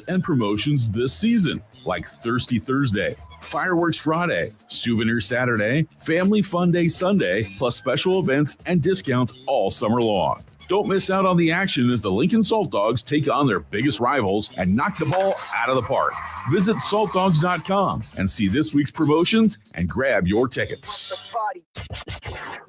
and promotions this season, like Thirsty Thursday, Fireworks Friday, Souvenir Saturday, Family Fun Day Sunday, plus special events and discounts all summer long. Don't miss out on the action as the Lincoln Salt Dogs take on their biggest rivals and knock the ball out of the park. Visit saltdogs.com and see this week's promotions and grab your tickets.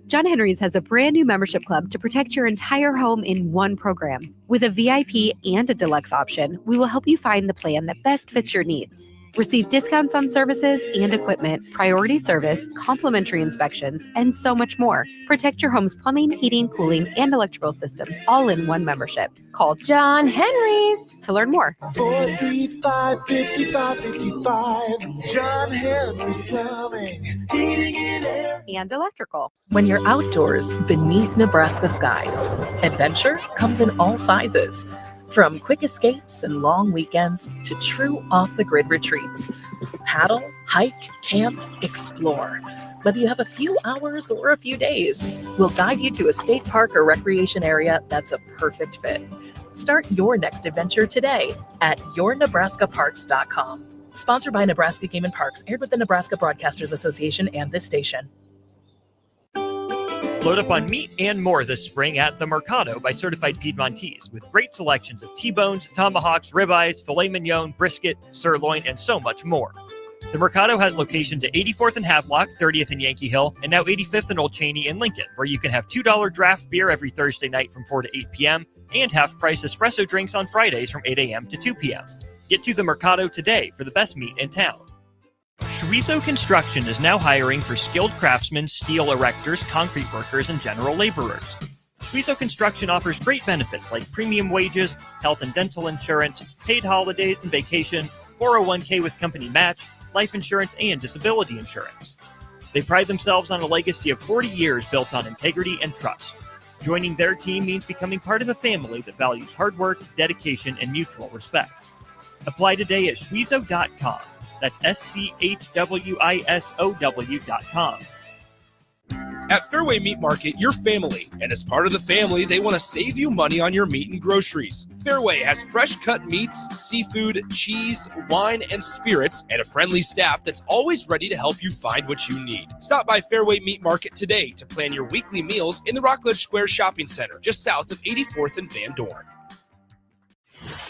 John Henry's has a brand new membership club to protect your entire home in one program. With a VIP and a deluxe option, we will help you find the plan that best fits your needs. Receive discounts on services and equipment, priority service, complimentary inspections, and so much more. Protect your home's plumbing, heating, cooling, and electrical systems all in one membership. Call John Henry's to learn more. 435-5555. John Henry's Plumbing, Heating and Air, and Electrical. When you're outdoors beneath Nebraska skies, adventure comes in all sizes. From quick escapes and long weekends to true off-the-grid retreats. Paddle, hike, camp, explore. Whether you have a few hours or a few days, we'll guide you to a state park or recreation area that's a perfect fit. Start your next adventure today at yournebraskaparks.com. Sponsored by Nebraska Game and Parks, aired with the Nebraska Broadcasters Association and this station. Load up on meat and more this spring at The Mercado by Certified Piedmontese, with great selections of T-bones, tomahawks, ribeyes, filet mignon, brisket, sirloin, and so much more. The Mercado has locations at 84th and Havelock, 30th and Yankee Hill, and now 85th and Old Cheney in Lincoln, where you can have $2 draft beer every Thursday night from 4 to 8 p.m. and half-price espresso drinks on Fridays from 8 a.m. to 2 p.m. Get to The Mercado today for the best meat in town. Schweizo Construction is now hiring for skilled craftsmen, steel erectors, concrete workers, and general laborers. Schweizo Construction offers great benefits like premium wages, health and dental insurance, paid holidays and vacation, 401k with company match, life insurance, and disability insurance. They pride themselves on a legacy of 40 years built on integrity and trust. Joining their team means becoming part of a family that values hard work, dedication, and mutual respect. Apply today at schweizo.com. That's schwisow.com. At Fairway Meat Market, you're family, and as part of the family, they want to save you money on your meat and groceries. Fairway has fresh cut meats, seafood, cheese, wine, and spirits, and a friendly staff that's always ready to help you find what you need. Stop by Fairway Meat Market today to plan your weekly meals in the Rockledge Square Shopping Center, just south of 84th and Van Dorn.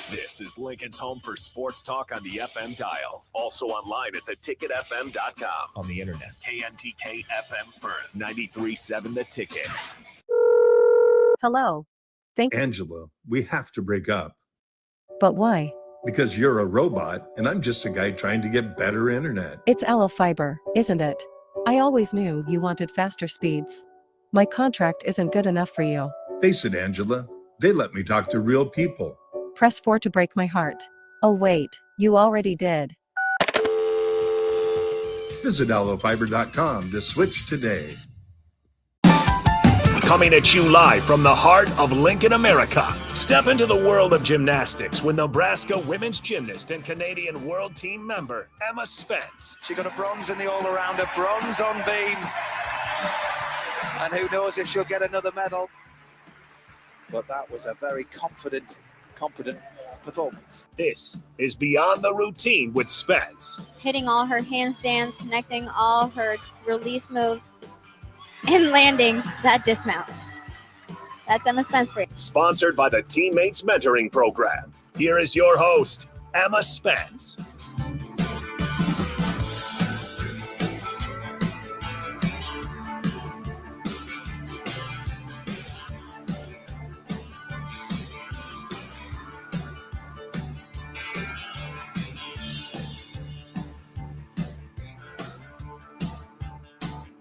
This is Lincoln's home for sports talk on the FM dial. Also online at theticketfm.com. On the internet. KNTK FM Firth, 93.7 The Ticket. Hello. Angela, we have to break up. But why? Because you're a robot and I'm just a guy trying to get better internet. It's Aloe Fiber, isn't it? I always knew you wanted faster speeds. My contract isn't good enough for you. Face it, Angela. They let me talk to real people. Press 4 to break my heart. Oh wait, you already did. Visit aloefiber.com to switch today. Coming at you live from the heart of Lincoln, America. Step into the world of gymnastics with Nebraska women's gymnast and Canadian world team member, Emma Spence. She got a bronze in the all-arounder, bronze on beam. And who knows if she'll get another medal. But that was a very confident performance. This is Beyond the Routine with Spence. Hitting all her handstands, connecting all her release moves, and landing that dismount. That's Emma Spence for you. Sponsored by the Teammates Mentoring Program. Here is your host, Emma Spence.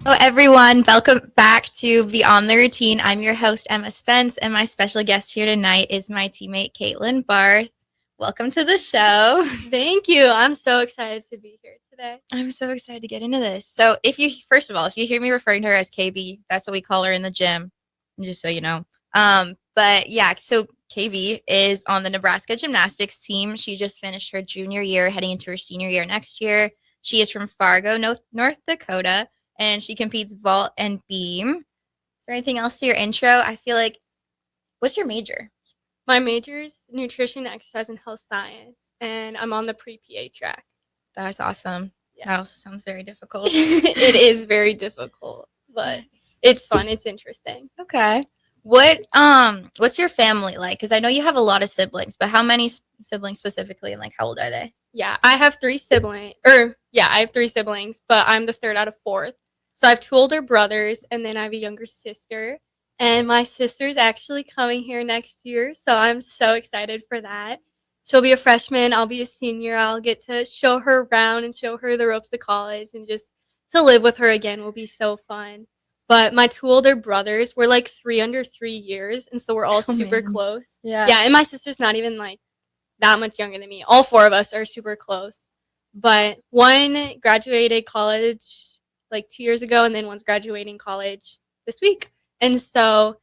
Hello, everyone. Welcome back to Beyond the Routine. I'm your host, Emma Spence, and my special guest here tonight is my teammate, Caitlin Barth. Welcome to the show. Thank you. I'm so excited to be here today. I'm so excited to get into this. So first of all, if you hear me referring to her as KB, that's what we call her in the gym, just so you know. But yeah, so KB is on the Nebraska gymnastics team. She just finished her junior year, heading into her senior year next year. She is from Fargo, North Dakota. And she competes vault and beam. Is there anything else to your intro? I feel like, what's your major? My major is nutrition, exercise, and health science. and I'm on the pre-PA track. That's awesome. Yeah. That also sounds very difficult. It is very difficult, but it's fun. It's interesting. Okay. What's your family like? Because I know you have a lot of siblings, but how many siblings specifically, and like how old are they? Yeah, I have 3 siblings. I have 3 siblings, but I'm the third out of 4th. So I have 2 older brothers, and then I have a younger sister. And my sister's actually coming here next year, so I'm so excited for that. She'll be a freshman. I'll be a senior. I'll get to show her around and show her the ropes of college, and just to live with her again will be so fun. But my 2 older brothers, we're like 3 under 3 years, and so we're all super close. Yeah. Yeah, and my sister's not even like that much younger than me. All 4 of us are super close. But one graduated college like 2 years ago, and then one's graduating college this week. And so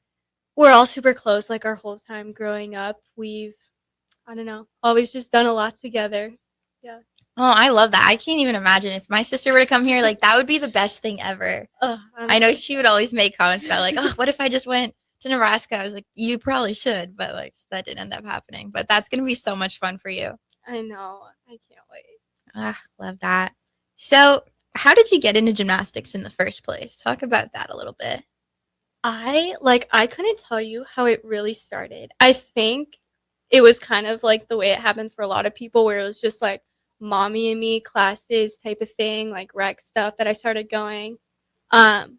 we're all super close, like our whole time growing up. We've, I don't know, always just done a lot together. Yeah. Oh, I love that. I can't even imagine if my sister were to come here, like that would be the best thing ever. I know she would always make comments about like, oh, what if I just went to Nebraska? I was like, you probably should, but like that didn't end up happening. But that's going to be so much fun for you. I know. I can't wait. Love that. So how did you get into gymnastics in the first place? Talk about that a little bit. I couldn't tell you how it really started. I think it was kind of like the way it happens for a lot of people, where it was just like mommy and me classes type of thing, like rec stuff that I started going.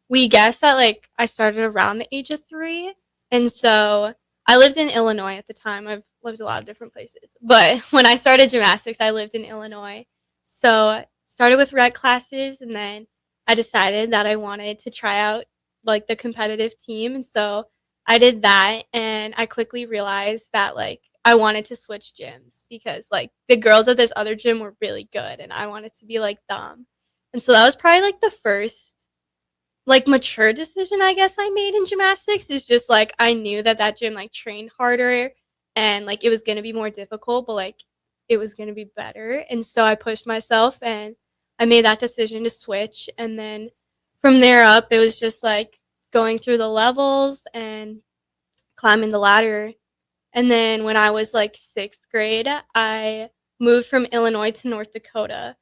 We guessed that like I started around the age of 3. And so I lived in Illinois at the time. I've lived a lot of different places. But when I started gymnastics, I lived in Illinois. So I started with rec classes, and then I decided that I wanted to try out like the competitive team. And so I did that, and I quickly realized that like I wanted to switch gyms because like the girls at this other gym were really good, and I wanted to be like them. And so that was probably like the first like mature decision I guess I made in gymnastics, is just like I knew that gym like trained harder, and like it was going to be more difficult, but like it was going to be better. And so I pushed myself, and I made that decision to switch. And then from there up, it was just like going through the levels and climbing the ladder. And then when I was like 6th grade, I moved from Illinois to North Dakota.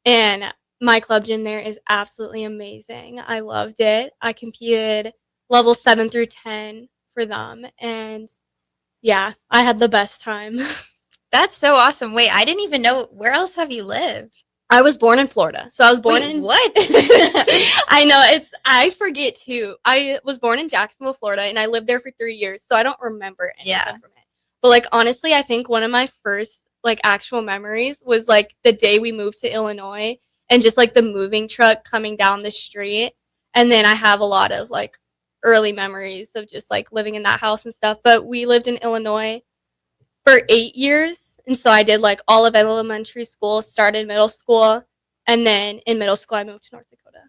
And my club gym there is absolutely amazing. I loved it. I competed level 7 through 10 for them. And yeah, I had the best time. That's so awesome. Wait, I didn't even know. Where else have you lived? I was born in Florida. So I was born in what? I know, I forget too. I was born in Jacksonville, Florida, and I lived there for 3 years, so I don't remember anything from it. But like honestly, I think one of my first like actual memories was like the day we moved to Illinois, and just like the moving truck coming down the street. And then I have a lot of like early memories of just like living in that house and stuff. But we lived in Illinois for 8 years. And so I did like all of elementary school, started middle school, and then in middle school I moved to North Dakota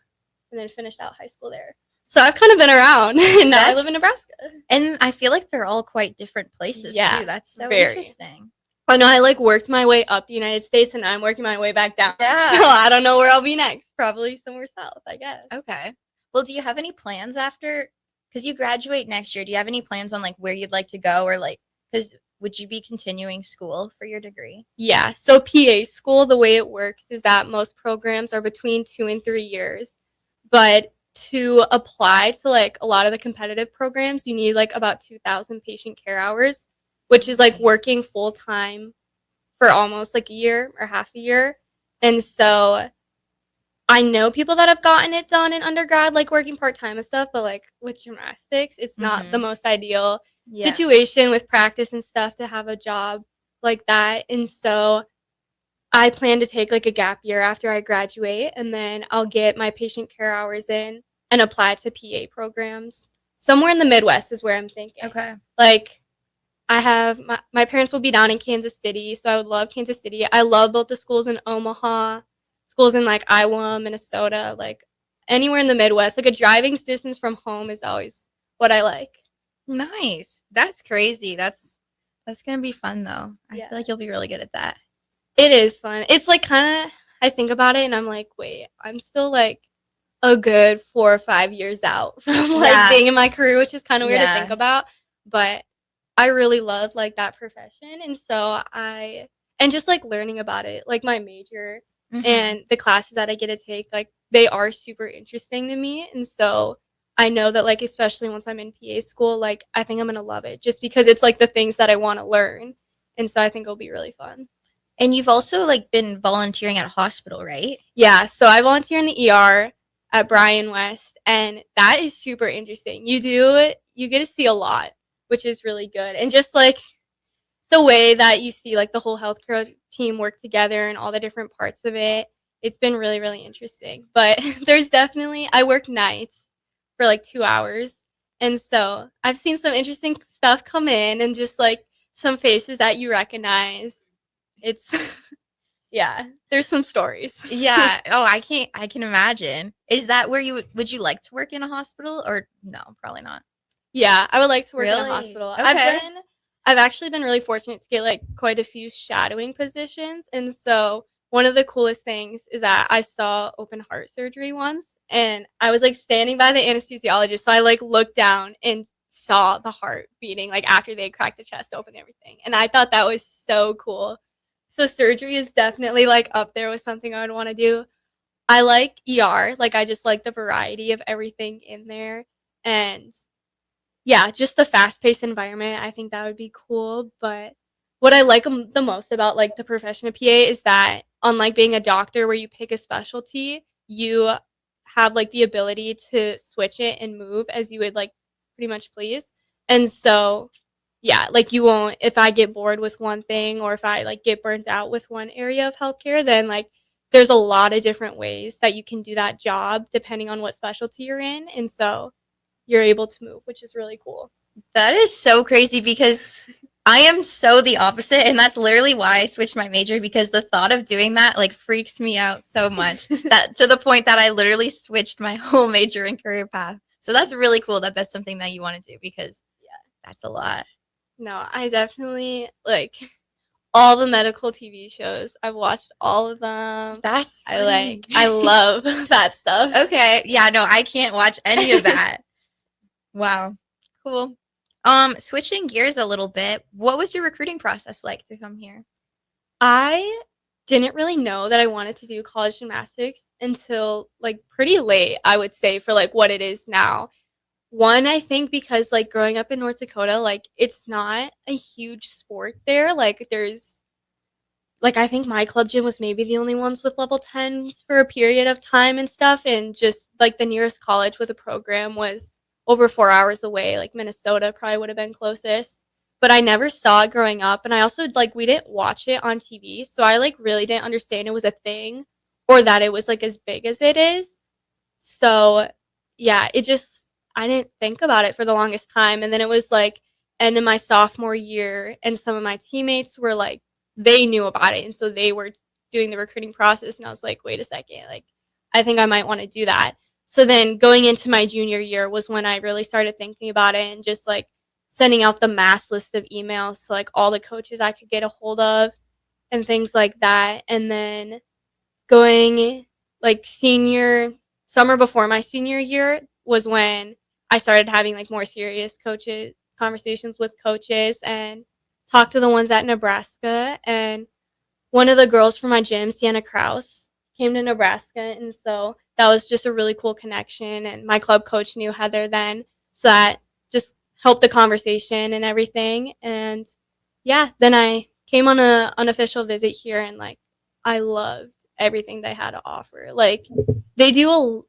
and then finished out high school there. So I've kind of been around, and now I live in Nebraska. And I feel like they're all quite different places too. That's so interesting. I know I like worked my way up the United States, and now I'm working my way back down. Yeah. So I don't know where I'll be next. Probably somewhere south, I guess. Okay. Well, do you have any plans after, because you graduate next year, do you have any plans on like where you'd like to go, or like, because would you be continuing school for your degree? Yeah. So PA school, the way it works is that most programs are between 2 and 3 years. But to apply to like a lot of the competitive programs, you need like about 2,000 patient care hours, which is like working full time for almost like a year or half a year. And so I know people that have gotten it done in undergrad, like working part-time and stuff, but like with gymnastics, it's not the most ideal situation with practice and stuff to have a job like that. And so I plan to take like a gap year after I graduate, and then I'll get my patient care hours in and apply to PA programs. Somewhere in the Midwest is where I'm thinking. Okay. Like I have my parents will be down in Kansas City, so I would love Kansas City. I love both the schools in Omaha, schools in like Iowa, Minnesota, like anywhere in the Midwest. Like a driving distance from home is always what I like. Nice. That's crazy. That's gonna be fun though. I feel like you'll be really good at that. It is fun. It's like kind of, I think about it and I'm like, wait, I'm still like a good 4 or 5 years out from like being in my career, which is kind of weird to think about. But I really love like that profession, and so I and just like learning about it, like my major Mhm. and the classes that I get to take, like they are super interesting to me. And so I know that like especially once I'm in PA school, like I think I'm gonna love it just because it's like the things that I want to learn. And so I think it'll be really fun. And you've also like been volunteering at a hospital, right? Yeah, so I volunteer in the ER at Bryan West, and that is super interesting. You get to see a lot, which is really good. And just like the way that you see like the whole healthcare team work together and all the different parts of it, it's been really, really interesting. But there's definitely, I work nights for like 2 hours. And so I've seen some interesting stuff come in and just like some faces that you recognize. It's, yeah, there's some stories. Yeah. Oh, I can imagine. Is that where would you like to work in a hospital or no, probably not. Yeah, I would like to work in a Really? hospital. Okay. I've actually been really fortunate to get like quite a few shadowing positions. And so one of the coolest things is that I saw open heart surgery once and I was like standing by the anesthesiologist. So I like looked down and saw the heart beating like after they cracked the chest open and everything. And I thought that was so cool. So surgery is definitely like up there with something I would want to do. I like ER. Like I just like the variety of everything in there. And yeah, just the fast-paced environment, I think that would be cool, but what I like the most about, like, the profession of PA is that unlike being a doctor where you pick a specialty, you have, like, the ability to switch it and move as you would, like, pretty much please, and so, yeah, like, you won't if I get bored with one thing or if I, like, get burnt out with one area of healthcare, then, like, there's a lot of different ways that you can do that job depending on what specialty you're in, and so you're able to move, which is really cool. That is so crazy because I am so the opposite, and that's literally why I switched my major because the thought of doing that like freaks me out so much that to the point that I literally switched my whole major and career path. So that's really cool that that's something that you want to do because that's a lot. No, I definitely like all the medical TV shows. I've watched all of them. That's funny. I love that stuff. Okay. Yeah, no, I can't watch any of that. Wow. Cool. Switching gears a little bit, what was your recruiting process like to come here? I didn't really know that I wanted to do college gymnastics until like pretty late, I would say, for like what it is now. One, I think because like growing up in North Dakota, like it's not a huge sport there. Like there's like I think my club gym was maybe the only ones with level 10s for a period of time and stuff. And just like the nearest college with a program was over 4 hours away. Like Minnesota probably would have been closest. But I never saw it growing up. And I also like we didn't watch it on TV. So I like really didn't understand it was a thing or that it was like as big as it is. So yeah, it just I didn't think about it for the longest time. And then it was like end of my sophomore year and some of my teammates were like they knew about it and so they were doing the recruiting process and I was like, wait a second, like I think I might want to do that. So then going into my junior year was when I really started thinking about it and just like sending out the mass list of emails to like all the coaches I could get a hold of and things like that. And then going like summer before my senior year was when I started having like more serious conversations with coaches and talked to the ones at Nebraska. And one of the girls from my gym, Sienna Kraus, came to Nebraska. And so that was just a really cool connection. And my club coach knew Heather then. So that just helped the conversation and everything. And yeah, then I came on an unofficial visit here and like I loved everything they had to offer. Like they do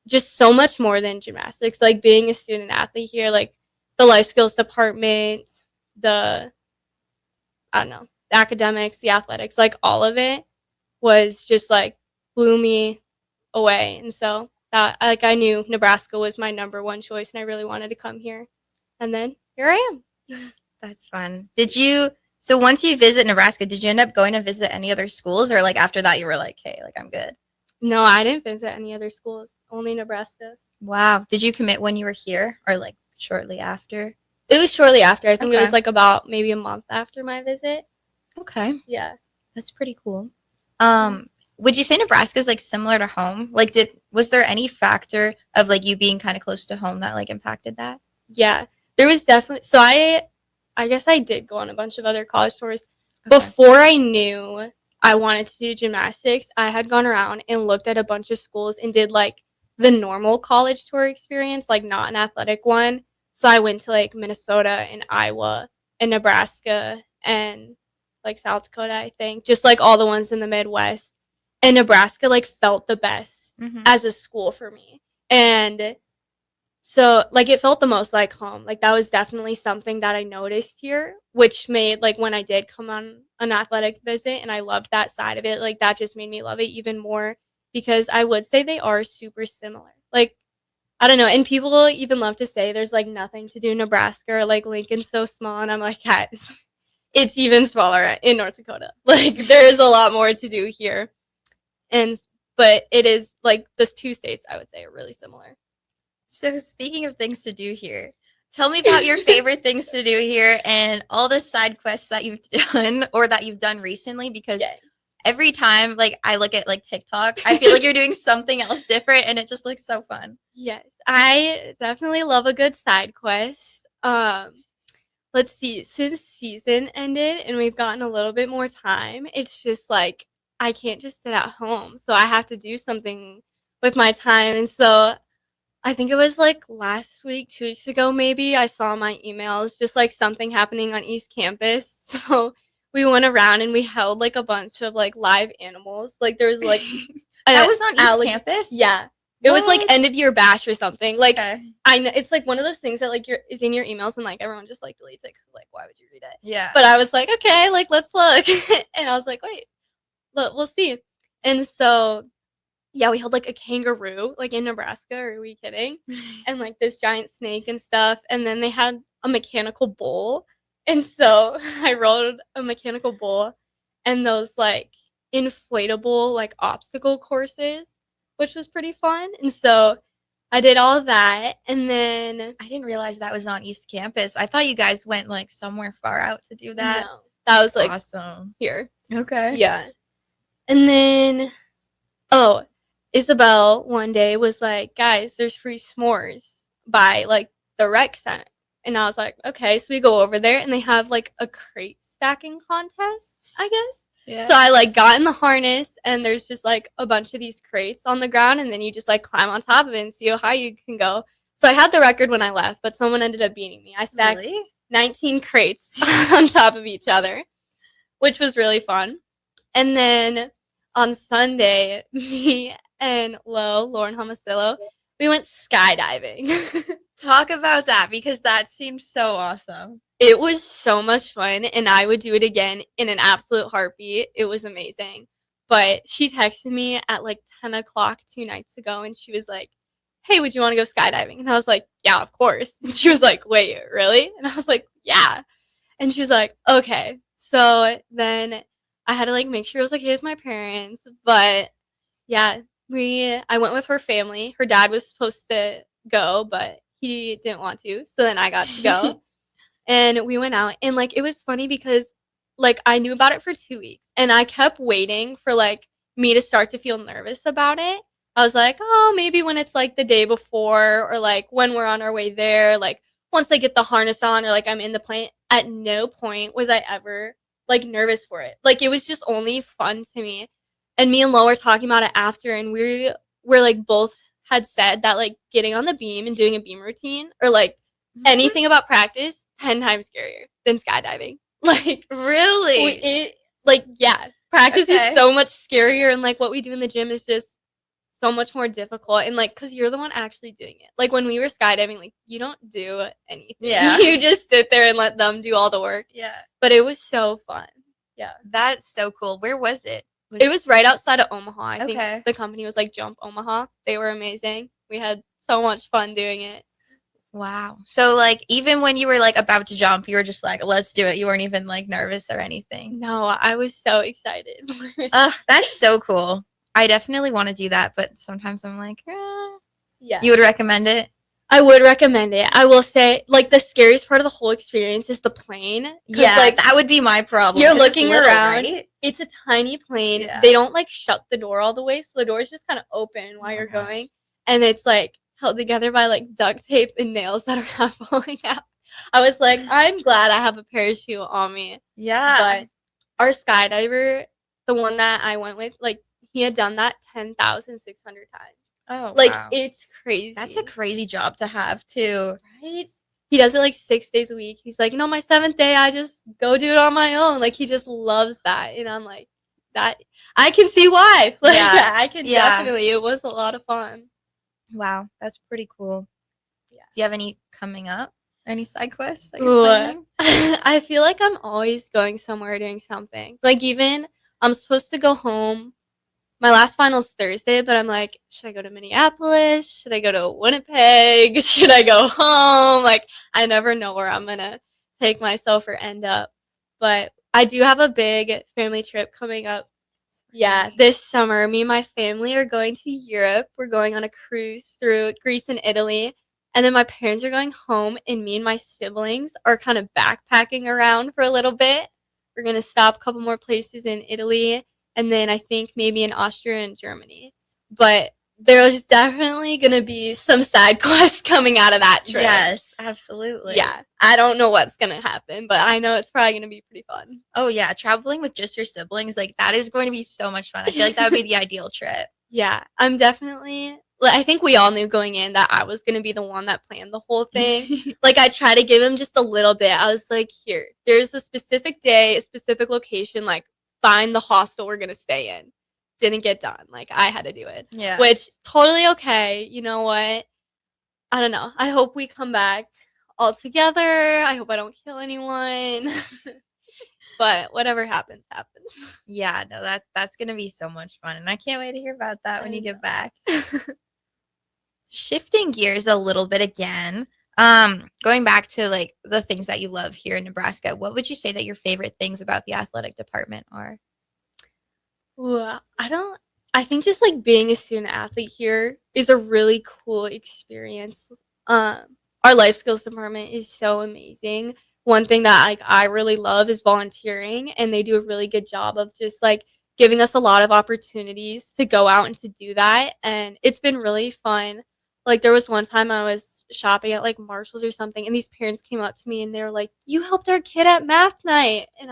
just so much more than gymnastics. Like being a student athlete here, like the life skills department, the academics, the athletics, like all of it was just like blew me away. And so that like I knew Nebraska was my number one choice and I really wanted to come here. And then here I am. That's fun. So once you visit Nebraska, did you end up going to visit any other schools or like after that you were like, hey, like I'm good? No, I didn't visit any other schools, only Nebraska. Wow. Did you commit when you were here or like shortly after? It was shortly after. I think Okay. it was like about maybe a month after my visit. Okay. Yeah. That's pretty cool. Would you say Nebraska is like similar to home? Like was there any factor of like you being kind of close to home that like impacted that? Yeah. There was definitely so I guess I did go on a bunch of other college tours. Before I knew I wanted to do gymnastics, I had gone around and looked at a bunch of schools and did like the normal college tour experience, like not an athletic one. So I went to like Minnesota and Iowa and Nebraska and like South Dakota, I think, just like all the ones in the Midwest. And Nebraska like felt the best as a school for me. And so like it felt the most like home. Like that was definitely something that I noticed here, which made like when I did come on an athletic visit and I loved that side of it, like that just made me love it even more because I would say they are super similar. Like I don't know, and people even love to say there's like nothing to do in Nebraska or like Lincoln's so small, and I'm like, guys, it's even smaller in North Dakota. Like there is a lot more to do here. But it is like those two states I would say are really similar. So speaking of things to do here, tell me about your favorite things to do here and all the side quests that you've done or that you've done recently, because every time like I look at like TikTok, I feel like you're doing something else different and it just looks so fun. Yes, I definitely love a good side quest. Let's see, since season ended and we've gotten a little bit more time, it's just like I can't just sit at home. So I have to do something with my time. And so I think it was like last week, 2 weeks ago, maybe I saw my emails, just like something happening on East Campus. So we went around and we held like a bunch of like live animals. Like there was like that was on East Campus? Yeah. It was like end of year bash or something. Like I know it's like one of those things that like is in your emails and like everyone just like deletes it because like why would you read it? Yeah. But I was like, okay, like let's look. And I was like, wait, look, we'll see. And so yeah, we held like a kangaroo like in Nebraska. Are we kidding? And like this giant snake and stuff. And then they had a mechanical bull. And so I rode a mechanical bull and those like inflatable like obstacle courses, which was pretty fun. And so I did all that. And then I didn't realize that was on East Campus. I thought you guys went like somewhere far out to do that. No, that was like awesome here. Okay. Yeah. And then Isabel one day was like, guys, there's free s'mores by like the rec center. And I was like, okay. So we go over there and they have like a crate stacking contest, I guess. Yeah. So I like got in the harness and there's just like a bunch of these crates on the ground and then you just like climb on top of it and see how high you can go. So I had the record when I left, but someone ended up beating me. I stacked 19 crates on top of each other, which was really fun. And then on Sunday, me and Lauren Homosillo, we went skydiving. Talk about that because that seems so awesome. It was so much fun and I would do it again in an absolute heartbeat. It was amazing. But she texted me at like 10 o'clock 2 nights ago and she was like, hey, would you want to go skydiving? And I was like, yeah, of course. And she was like, wait, really? And I was like, yeah. And she was like, okay. So then I had to like make sure it was okay with my parents. But yeah, I went with her family. Her dad was supposed to go, but he didn't want to. So then I got to go. And we went out and like it was funny because like I knew about it for 2 weeks and I kept waiting for like me to start to feel nervous about it. I was like, oh, maybe when it's like the day before or like when we're on our way there, like once I get the harness on or like I'm in the plane. At no point was I ever like nervous for it. Like it was just only fun to me. And me and Lo were talking about it after and we're like both had said that like getting on the beam and doing a beam routine or like anything about practice 10 times scarier than skydiving. Like really? Practice is so much scarier and like what we do in the gym is just so much more difficult and like because you're the one actually doing it. Like when we were skydiving, like you don't do anything. Yeah. You just sit there and let them do all the work. Yeah. But it was so fun. Yeah. That's so cool. Where was it? It was right outside of Omaha. I Okay. think the company was like Jump Omaha. They were amazing. We had so much fun doing it. Wow. So like even when you were like about to jump, you were just like, let's do it. You weren't even like nervous or anything. No, I was so excited. That's so cool. I definitely want to do that, but sometimes I'm like, yeah. You would recommend it? I would recommend it. I will say, like, the scariest part of the whole experience is the plane. Yeah, like, that would be my problem. You're looking around. Right? It's a tiny plane. Yeah. They don't, like, shut the door all the way, so the door's just kind of open while you're going. And it's, like, held together by, like, duct tape and nails that are half falling out. I was like, I'm glad I have a parachute on me. Yeah. But our skydiver, the one that I went with, like, he had done that 10,600 times. Oh, Like, wow. it's crazy. That's a crazy job to have too. Right? He does it like 6 days a week. He's like, my 7th day, I just go do it on my own. Like, he just loves that. And I'm like, that I can see why. Like, Yeah. I can Yeah. definitely. It was a lot of fun. Wow, that's pretty cool. Yeah. Do you have any coming up? Any side quests that Ooh, you're planning? I feel like I'm always going somewhere doing something. Like, even I'm supposed to go home. My last final's Thursday, but I'm like, should I go to Minneapolis? Should I go to Winnipeg? Should I go home? Like, I never know where I'm going to take myself or end up. But I do have a big family trip coming up. Yeah, this summer, me and my family are going to Europe. We're going on a cruise through Greece and Italy. And then my parents are going home, and me and my siblings are kind of backpacking around for a little bit. We're going to stop a couple more places in Italy, and then I think maybe in Austria and Germany. But there's definitely going to be some side quests coming out of that trip. Yes, absolutely. Yeah, I don't know what's going to happen, but I know it's probably going to be pretty fun. Oh, yeah. Traveling with just your siblings, like, that is going to be so much fun. I feel like that would be the ideal trip. Yeah, I'm definitely. I think we all knew going in that I was going to be the one that planned the whole thing. Like, I tried to give him just a little bit. I was like, here, there's a specific day, a specific location, like, find the hostel we're going to stay in. Didn't get done. Like, I had to do it. Yeah. Which, totally okay. You know what? I don't know. I hope we come back all together. I hope I don't kill anyone. But whatever happens, happens. Yeah, no, that's going to be so much fun. And I can't wait to hear about that when you get back. Shifting gears a little bit again, going back to like the things that you love here in Nebraska, what would you say that your favorite things about the athletic department are? Ooh, I think just like being a student athlete here is a really cool experience. Our life skills department is so amazing. One thing that like I really love is volunteering, and they do a really good job of just like giving us a lot of opportunities to go out and to do that, and it's been really fun. Like, there was one time I was shopping at like Marshall's or something, and these parents came up to me and they were like, "You helped our kid at math night." And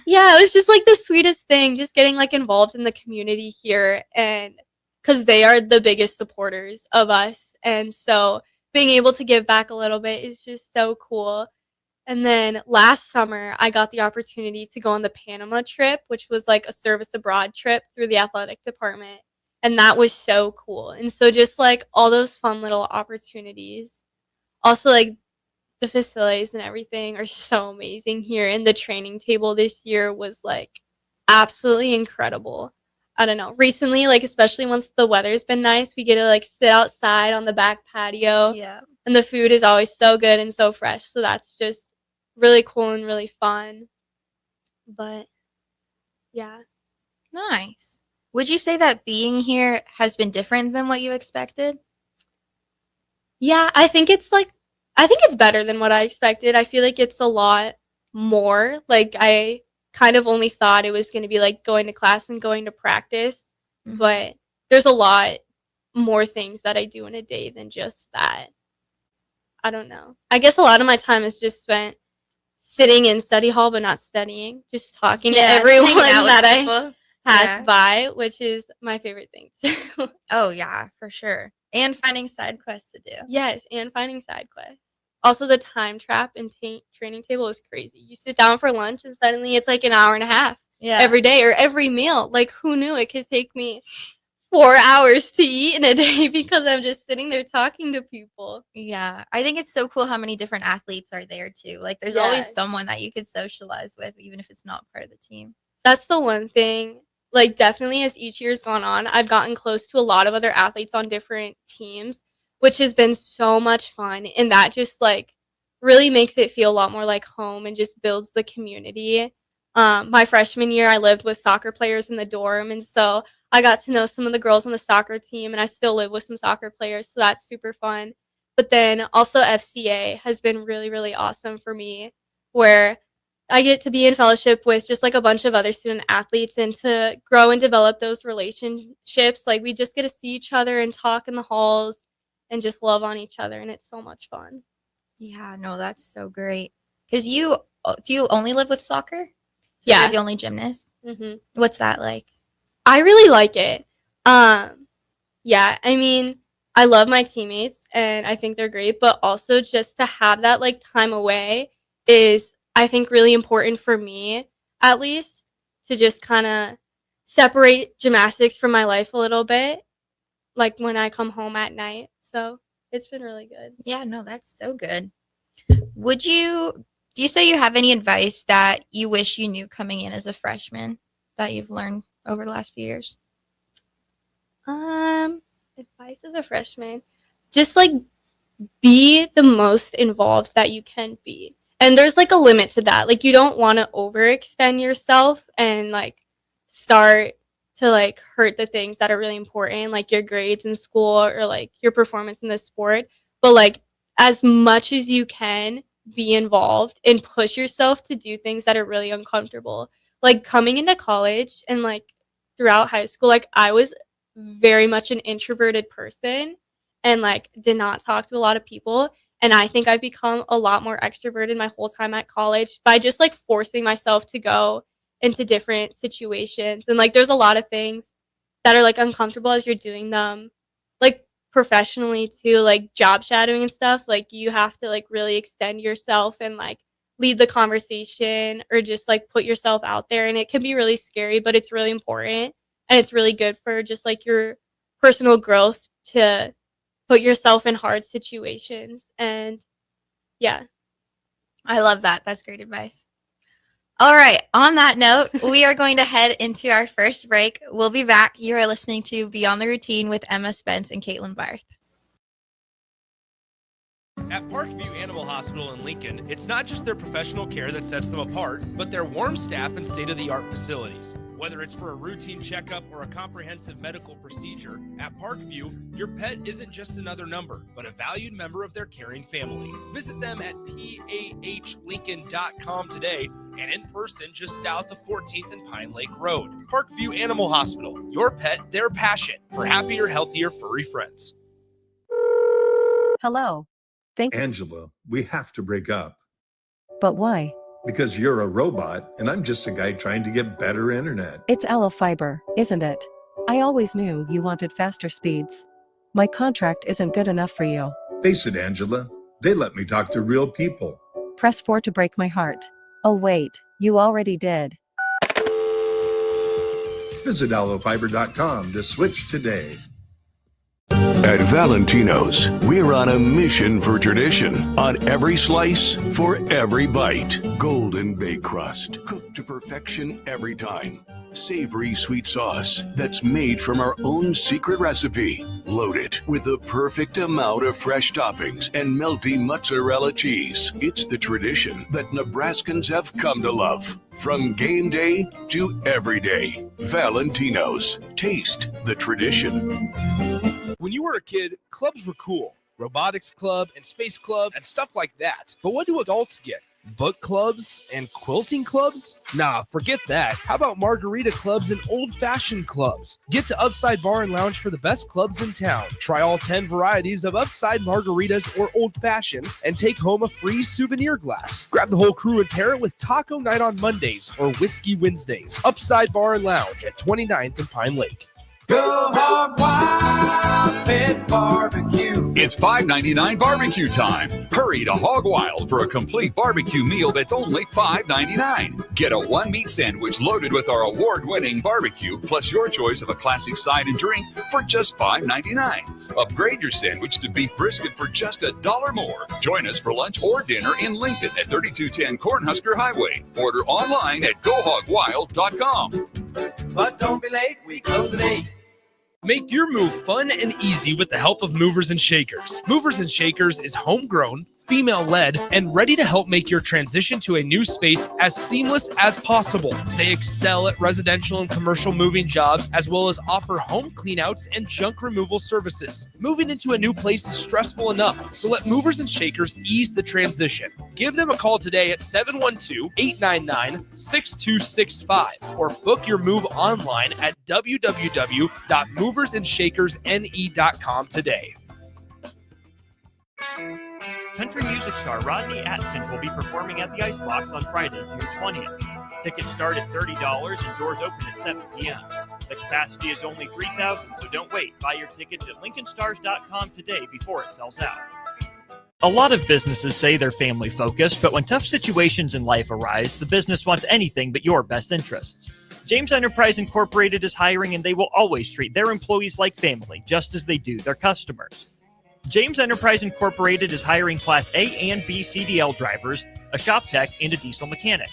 yeah, it was just like the sweetest thing, just getting like involved in the community here, and because they are the biggest supporters of us, and so being able to give back a little bit is just so cool. And then last summer, I got the opportunity to go on the Panama trip, which was like a service abroad trip through the athletic department. And that was so cool. And so just like all those fun little opportunities. Also, like, the facilities and everything are so amazing here. And the training table this year was like absolutely incredible. I don't know. Recently, like, especially once the weather's been nice, we get to like sit outside on the back patio. Yeah. And the food is always so good and so fresh. So that's just really cool and really fun. But yeah. Nice. Would you say that being here has been different than what you expected? Yeah, I think it's better than what I expected. I feel like it's a lot more. Like, I kind of only thought it was going to be like going to class and going to practice, but there's a lot more things that I do in a day than just that. I don't know. I guess a lot of my time is just spent sitting in study hall but not studying, just talking to everyone that I pass by, which is my favorite thing too. Oh, yeah, for sure. And finding side quests to do. Yes, and finding side quests. Also, the time trap and training table is crazy. You sit down for lunch and suddenly it's like an hour and a half every day or every meal. Like, who knew it could take me 4 hours to eat in a day because I'm just sitting there talking to people. Yeah, I think it's so cool how many different athletes are there too. Like, there's always someone that you could socialize with, even if it's not part of the team. That's the one thing. Like, definitely as each year's gone on, I've gotten close to a lot of other athletes on different teams, which has been so much fun. And that just like really makes it feel a lot more like home and just builds the community. My freshman year, I lived with soccer players in the dorm. And so I got to know some of the girls on the soccer team, and I still live with some soccer players. So that's super fun. But then also FCA has been really, really awesome for me, where I get to be in fellowship with just like a bunch of other student athletes and to grow and develop those relationships. Like, we just get to see each other and talk in the halls and just love on each other. And it's so much fun. Yeah, no, that's so great. Because do you only live with soccer? Yeah. You're the only gymnast. Mm-hmm. What's that like? I really like it. Yeah, I mean, I love my teammates and I think they're great, but also just to have that like time away is, I think, really important for me, at least, to just kind of separate gymnastics from my life a little bit, like when I come home at night. So it's been really good. Yeah, no, that's so good. Do you say you have any advice that you wish you knew coming in as a freshman that you've learned over the last few years? Advice as a freshman, just like be the most involved that you can be. And there's like a limit to that. Like you don't want to overextend yourself and like start to like hurt the things that are really important, like your grades in school or like your performance in the sport. But like as much as you can, be involved and push yourself to do things that are really uncomfortable. Like coming into college and like throughout high school, like I was very much an introverted person and like did not talk to a lot of people. And I think I've become a lot more extroverted my whole time at college by just like forcing myself to go into different situations. And like there's a lot of things that are like uncomfortable as you're doing them, like professionally too, like job shadowing and stuff. Like you have to like really extend yourself and like lead the conversation or just like put yourself out there. And it can be really scary, but it's really important. And it's really good for just like your personal growth to put yourself in hard situations. And yeah. I love that. That's great advice. All right. On that note, we are going to head into our first break. We'll be back. You are listening to Beyond the Routine with Emma Spence and Caitlin Barth. At Parkview Animal Hospital in Lincoln, it's not just their professional care that sets them apart, but their warm staff and state-of-the-art facilities. Whether it's for a routine checkup or a comprehensive medical procedure, at Parkview, your pet isn't just another number, but a valued member of their caring family. Visit them at pahlincoln.com today and in person just south of 14th and Pine Lake Road. Parkview Animal Hospital, your pet, their passion, for happier, healthier, furry friends. Hello. Angela, we have to break up. But why? Because you're a robot and I'm just a guy trying to get better internet. It's Aloe Fiber, isn't it? I always knew you wanted faster speeds. My contract isn't good enough for you. Face it, Angela, they let me talk to real people. Press 4 to break my heart. Oh wait, you already did. Visit aloefiber.com to switch today. At Valentino's, we're on a mission for tradition. On every slice, for every bite. Golden baked crust, cooked to perfection every time. Savory sweet sauce that's made from our own secret recipe. Loaded with the perfect amount of fresh toppings and melty mozzarella cheese. It's the tradition that Nebraskans have come to love. From game day to every day. Valentino's. Taste the tradition. When you were a kid, clubs were cool. Robotics club and space club and stuff like that. But what do adults get? Book clubs and quilting clubs? Nah, forget that. How about margarita clubs and old-fashioned clubs? Get to Upside Bar and Lounge for the best clubs in town. Try all 10 varieties of Upside margaritas or old fashions and take home a free souvenir glass. Grab the whole crew and pair it with taco night on Mondays or whiskey Wednesdays. Upside Bar and Lounge at 29th and Pine Lake. Go Hog Wild Pit Barbecue. It's $5.99 barbecue time. Hurry to Hog Wild for a complete barbecue meal that's only $5.99. Get a one-meat sandwich loaded with our award-winning barbecue, plus your choice of a classic side and drink for just $5.99. Upgrade your sandwich to beef brisket for just $1 more. Join us for lunch or dinner in Lincoln at 3210 Cornhusker Highway. Order online at GoHogWild.com. But don't be late, we close at 8. Make your move fun and easy with the help of Movers and Shakers. Movers and Shakers is homegrown, female-led, and ready to help make your transition to a new space as seamless as possible. They excel at residential and commercial moving jobs, as well as offer home cleanouts and junk removal services. Moving into a new place is stressful enough, so let Movers and Shakers ease the transition. Give them a call today at 712-899-6265 or book your move online at www.moversandShakersNE.com today. Country music star Rodney Atkins will be performing at the Icebox on Friday, June 20th. Tickets start at $30 and doors open at 7 p.m. The capacity is only 3,000, so don't wait. Buy your tickets at LincolnStars.com today before it sells out. A lot of businesses say they're family focused, but when tough situations in life arise, the business wants anything but your best interests. James Enterprise Incorporated is hiring, and they will always treat their employees like family, just as they do their customers. James Enterprise Incorporated is hiring Class A and B CDL drivers, a shop tech, and a diesel mechanic.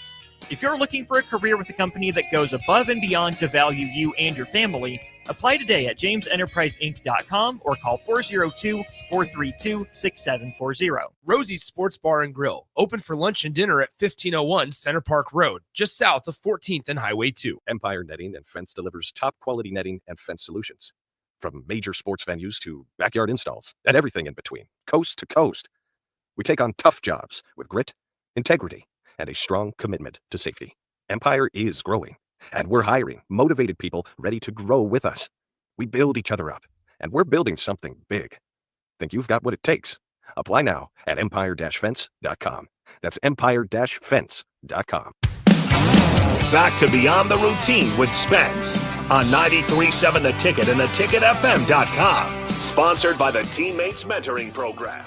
If you're looking for a career with a company that goes above and beyond to value you and your family, apply today at jamesenterpriseinc.com or call 402-432-6740. Rosie's Sports Bar and Grill, open for lunch and dinner at 1501 Center Park Road, just south of 14th and Highway 2. Empire Netting and Fence delivers top quality netting and fence solutions. From major sports venues to backyard installs and everything in between, coast to coast. We take on tough jobs with grit, integrity, and a strong commitment to safety. Empire is growing, and we're hiring motivated people ready to grow with us. We build each other up, and we're building something big. Think you've got what it takes? Apply now at empire-fence.com. That's empire-fence.com. Back to Beyond the Routine with Spence on 93.7 The Ticket and theticketfm.com. Sponsored by the Teammates Mentoring Program.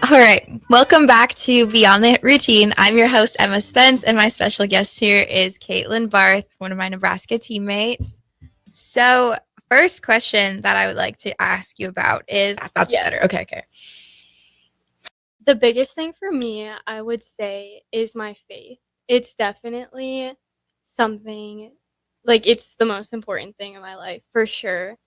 All right, welcome back to Beyond the Routine. I'm your host, Emma Spence, and my special guest here is Caitlin Barth, one of my Nebraska teammates. So, first question that I would like to ask you about is, that's better. Okay. The biggest thing for me, I would say, is my faith. It's definitely something, like, it's the most important thing in my life, for sure.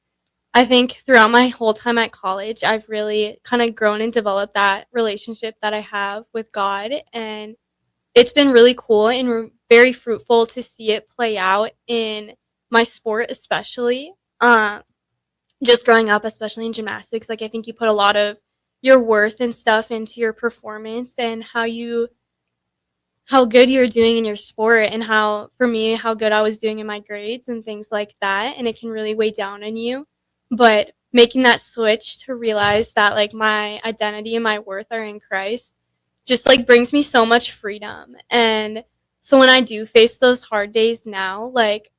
I think throughout my whole time at college, I've really kind of grown and developed that relationship that I have with God. And it's been really cool and very fruitful to see it play out in my sport, especially. Just growing up, especially in gymnastics, like I think you put a lot of your worth and stuff into your performance and how good you're doing in your sport, and how good I was doing in my grades and things like that. And it can really weigh down on you. But making that switch to realize that like my identity and my worth are in Christ just like brings me so much freedom. And so when I do face those hard days now, like,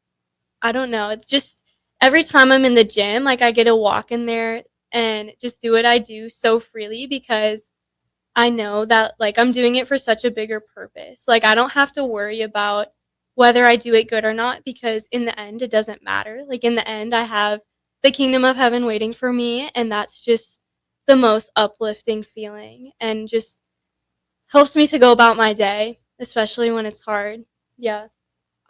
I don't know, it's just every time I'm in the gym, like I get to walk in there and just do what I do so freely, because I know that like I'm doing it for such a bigger purpose. Like I don't have to worry about whether I do it good or not, because in the end, it doesn't matter. Like in the end, I have the kingdom of heaven waiting for me, and that's just the most uplifting feeling and just helps me to go about my day, especially when it's hard. Yeah.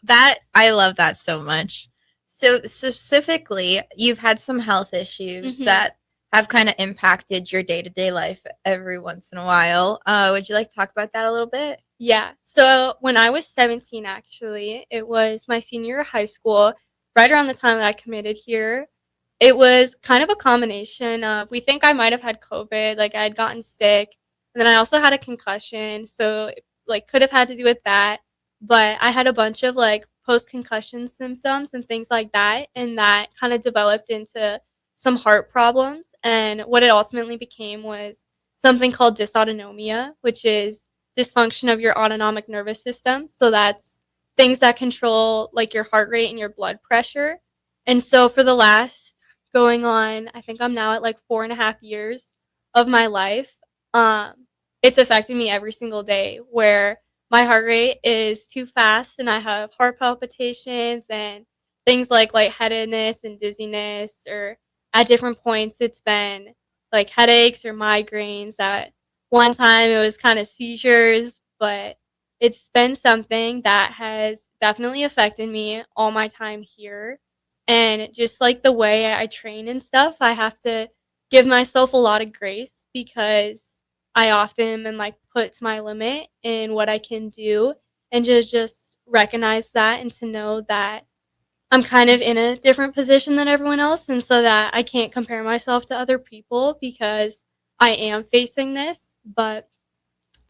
I love that so much. So specifically, you've had some health issues that have kind of impacted your day-to-day life every once in a while. Would you like to talk about that a little bit? Yeah. So when I was 17, actually, it was my senior year of high school, right around the time that I committed here. It was kind of a combination of, we think I might have had COVID, like I had gotten sick, and then I also had a concussion, so like could have had to do with that. But I had a bunch of like post-concussion symptoms and things like that, and that kind of developed into some heart problems. And what it ultimately became was something called dysautonomia, which is dysfunction of your autonomic nervous system. So that's things that control like your heart rate and your blood pressure. And so for the last going on, I think I'm now at like 4.5 years of my life, it's affected me every single day, where my heart rate is too fast and I have heart palpitations and things like lightheadedness and dizziness, or at different points it's been like headaches or migraines. At one time it was kind of seizures, but it's been something that has definitely affected me all my time here. And just like the way I train and stuff, I have to give myself a lot of grace, because I often am like put to my limit in what I can do, and just recognize that, and to know that I'm kind of in a different position than everyone else, and so that I can't compare myself to other people because I am facing this. But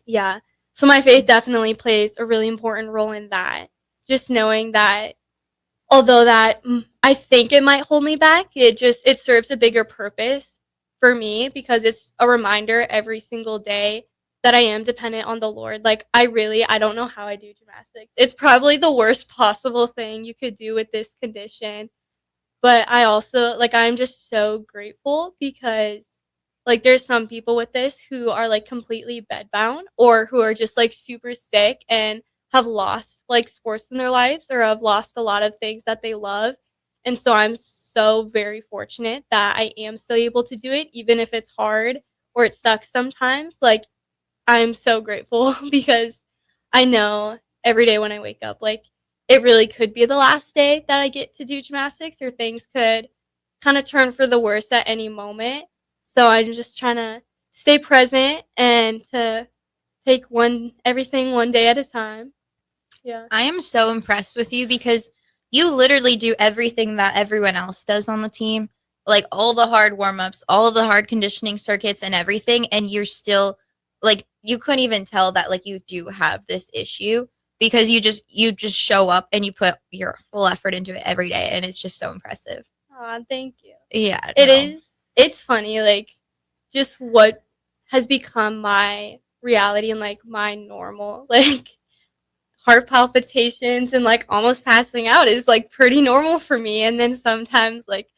yeah, so my faith definitely plays a really important role in that. Just knowing that although that I think it might hold me back, it serves a bigger purpose for me, because it's a reminder every single day that I am dependent on the Lord. Like, I don't know how I do gymnastics. It's probably the worst possible thing you could do with this condition. But I also, like, I'm just so grateful because, like, there's some people with this who are, like, completely bedbound or who are just, like, super sick and have lost, like, sports in their lives or have lost a lot of things that they love. And so I'm so very fortunate that I am still able to do it, even if it's hard or it sucks sometimes. Like, I'm so grateful because I know every day when I wake up, like, it really could be the last day that I get to do gymnastics, or things could kind of turn for the worse at any moment. So I'm just trying to stay present and to take everything one day at a time. Yeah. I am so impressed with you because you literally do everything that everyone else does on the team, like all the hard warm-ups, all the hard conditioning circuits and everything, and you're still like, you couldn't even tell that like you do have this issue because you just show up and you put your full effort into it every day, and it's just so impressive. Aw, thank you. Yeah, It no. is. It's funny, like, just what has become my reality and, like, my normal. Like, heart palpitations and, like, almost passing out is, like, pretty normal for me. And then sometimes, like,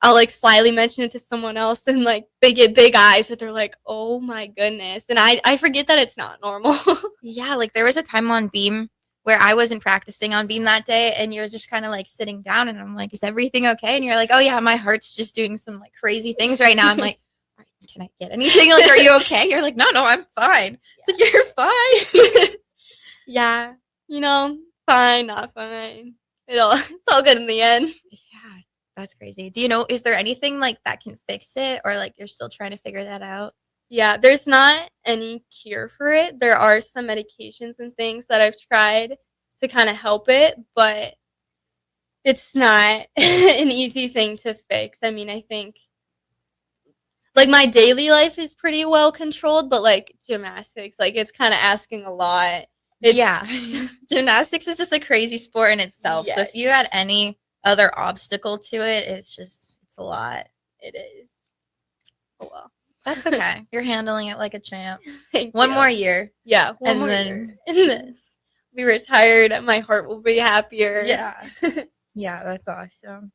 I'll, like, slyly mention it to someone else and, like, they get big eyes, but they're like, oh my goodness. And I forget that it's not normal. Yeah, like there was a time on beam where I wasn't practicing on beam that day, and you're just kind of like sitting down, and I'm like, is everything okay? And you're like, oh yeah, my heart's just doing some like crazy things right now. I'm like, all right, can I get anything? Like, are you okay? You're like, no, I'm fine. It's like, you're fine. Yeah. You know, fine, not fine. It's all good in the end. Yeah, that's crazy. Do you know, is there anything like that can fix it, or like you're still trying to figure that out? Yeah, there's not any cure for it. There are some medications and things that I've tried to kind of help it, but it's not an easy thing to fix. I mean, I think like my daily life is pretty well controlled, but like gymnastics, like it's kind of asking a lot. Yeah. Gymnastics is just a crazy sport in itself. So if you add any other obstacle to it, it's a lot. It is. Oh well. That's okay. You're handling it like a champ. One more year. Yeah, one more year. And then be retired. My heart will be happier. Yeah. Yeah, that's awesome.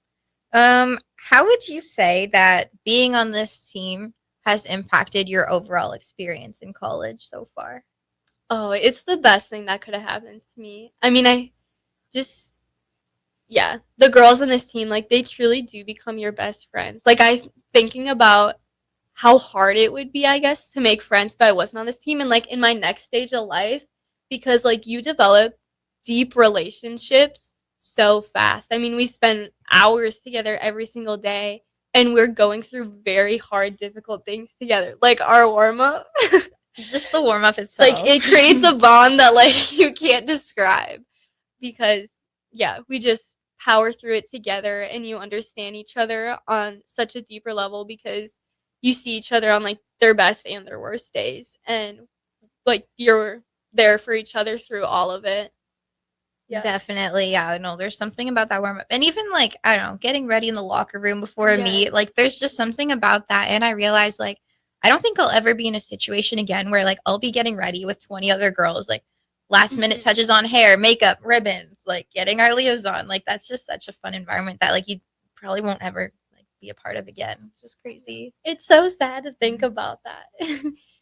How would you say that being on this team has impacted your overall experience in college so far? Oh, it's the best thing that could have happened to me. I mean, the girls on this team, like, they truly do become your best friends. Like, thinking about how hard it would be, I guess, to make friends if I wasn't on this team and, like, in my next stage of life, because, like, you develop deep relationships so fast. I mean, we spend hours together every single day, and we're going through very hard, difficult things together. Like, our warm-up. Just the warm-up itself. Like, it creates a bond that, like, you can't describe because, yeah, we just power through it together, and you understand each other on such a deeper level because you see each other on, like, their best and their worst days, and, like, you're there for each other through all of it. Yeah. Definitely. Yeah, no, there's something about that warm-up. And even, like, I don't know, getting ready in the locker room before a meet, like, there's just something about that. And I realized, like, I don't think I'll ever be in a situation again where, like, I'll be getting ready with 20 other girls, like, last-minute touches on hair, makeup, ribbons, like, getting our Leos on. Like, that's just such a fun environment that, like, you probably won't ever, like, be a part of again. It's just crazy. It's so sad to think about that.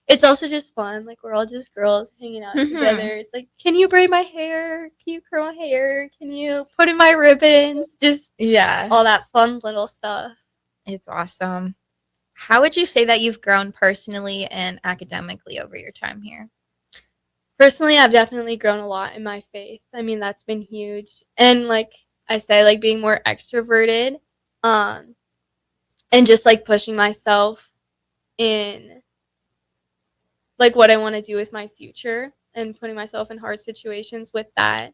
It's also just fun. Like, we're all just girls hanging out together. It's like, can you braid my hair? Can you curl my hair? Can you put in my ribbons? Just all that fun little stuff. It's awesome. How would you say that you've grown personally and academically over your time here? Personally, I've definitely grown a lot in my faith. I mean, that's been huge. And like I say, like being more extroverted, and just like pushing myself in like what I want to do with my future and putting myself in hard situations with that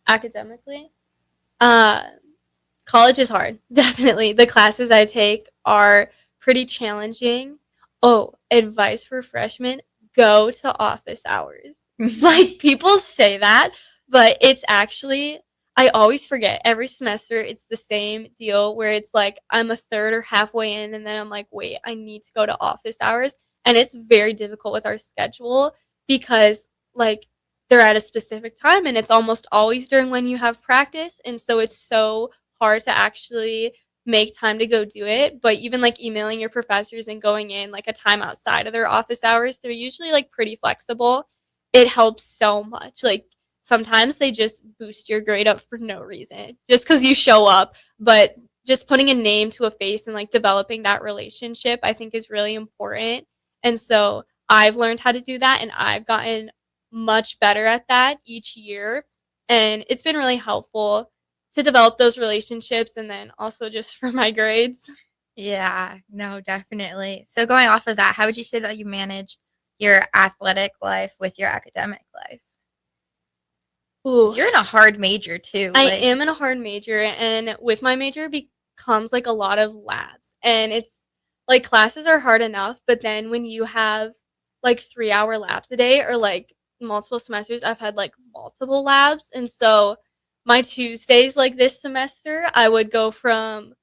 academically. College is hard, definitely. The classes I take are pretty challenging. Oh, advice for freshmen, go to office hours. Like, people say that, but it's actually, I always forget. Every semester, it's the same deal where it's like I'm a third or halfway in, and then I'm like, wait, I need to go to office hours. And it's very difficult with our schedule because like they're at a specific time and it's almost always during when you have practice. And so it's so hard to actually make time to go do it. But even like emailing your professors and going in like a time outside of their office hours, they're usually like pretty flexible. It helps so much. Like sometimes they just boost your grade up for no reason, just because you show up. But just putting a name to a face and like developing that relationship, I think is really important. And so I've learned how to do that, and I've gotten much better at that each year. And it's been really helpful to develop those relationships, and then also just for my grades. Yeah, no, definitely. So going off of that, how would you say that you manage your athletic life with your academic life? Ooh. 'Cause you're in a hard major too. I like- am in a hard major, and with my major becomes like a lot of labs. And it's like classes are hard enough, but then when you have like 3-hour labs a day or like multiple semesters, I've had like multiple labs. And so my Tuesdays, like this semester, I would go from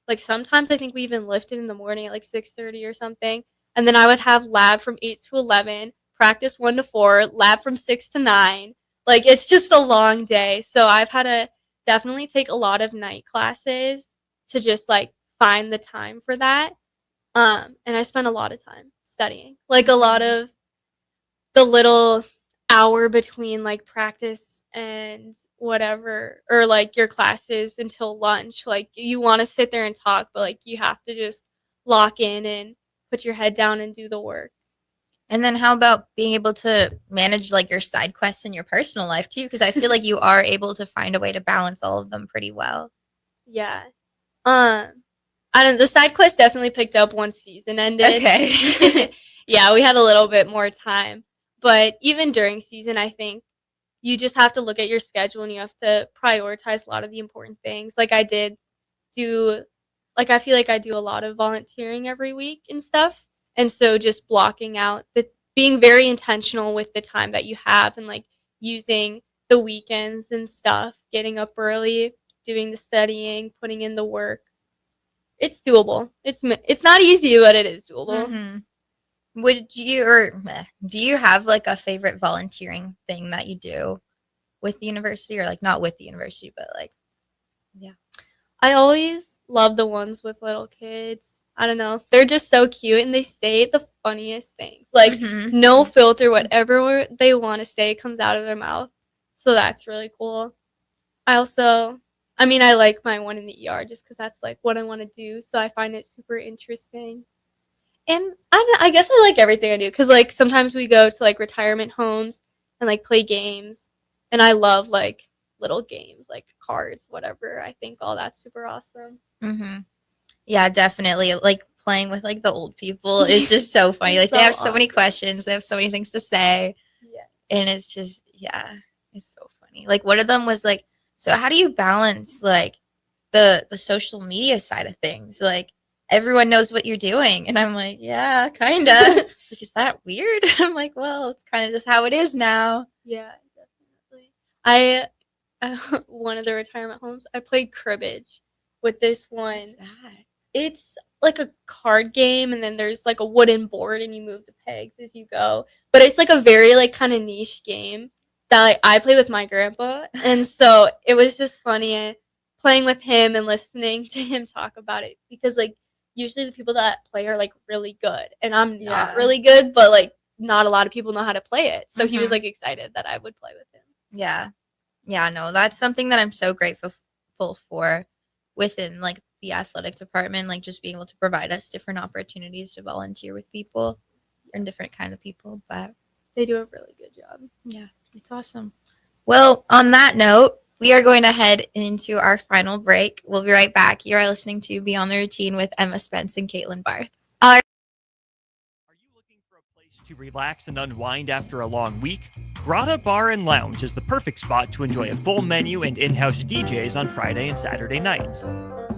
like sometimes I think we even lifted in the morning at like 6:30 or something. And then I would have lab from 8 to 11, practice 1 to 4, lab from 6 to 9. Like it's just a long day. So I've had to definitely take a lot of night classes to just like find the time for that. And I spent a lot of time studying. Like a lot of the little hour between like practice and whatever, or like your classes until lunch. Like you want to sit there and talk, but like you have to just lock in and put your head down and do the work. And then how about being able to manage like your side quests in your personal life too? Because I feel like you are able to find a way to balance all of them pretty well. Yeah. I don't. The side quest definitely picked up once season ended. Okay. Yeah, we had a little bit more time, but even during season, I think you just have to look at your schedule and you have to prioritize a lot of the important things. Like I did do, like I feel like I do a lot of volunteering every week and stuff, and so just blocking out being very intentional with the time that you have and like using the weekends and stuff, getting up early, doing the studying, putting in the work. It's doable. It's not easy, but it is doable. Mm-hmm. Would you do you have like a favorite volunteering thing that you do with the university, or like not with the university, but like, yeah? I always love the ones with little kids. I don't know. They're just so cute and they say the funniest things. Like no filter, whatever they want to say comes out of their mouth. So that's really cool. I like my one in the ER just because that's like what I want to do. So I find it super interesting. And I guess I like everything I do because like sometimes we go to like retirement homes and like play games. And I love like little games like cards, whatever. I think all that's super awesome. Mm-hmm. Yeah, definitely. Like playing with like the old people is just so funny. Like So they have so many awesome. questions, they have so many things to say. Yeah. And it's just, yeah, it's so funny. Like one of them was like, so how do you balance like the social media side of things? Like everyone knows what you're doing. And I'm like, yeah, kind of. Like, is that weird? I'm like, well, it's kind of just how it is now. Yeah, definitely. One of the retirement homes, I played cribbage with this one. What's that? It's like a card game, and then there's like a wooden board, and you move the pegs as you go. But it's like a very like kind of niche game that like I play with my grandpa, and so it was just funny playing with him and listening to him talk about it because like usually the people that play are like really good, and I'm not really good, but like not a lot of people know how to play it. So he was like excited that I would play with him. Yeah. Yeah, no, that's something that I'm so grateful for within like the athletic department, like just being able to provide us different opportunities to volunteer with people and different kind of people. But they do a really good job. Yeah, it's awesome. Well, on that note, we are going to head into our final break. We'll be right back. You are listening to Beyond the Routine with Emma Spence and Caitlin Barth. To relax and unwind after a long week, Grotto Bar and Lounge is the perfect spot to enjoy a full menu and in-house DJs on Friday and Saturday nights.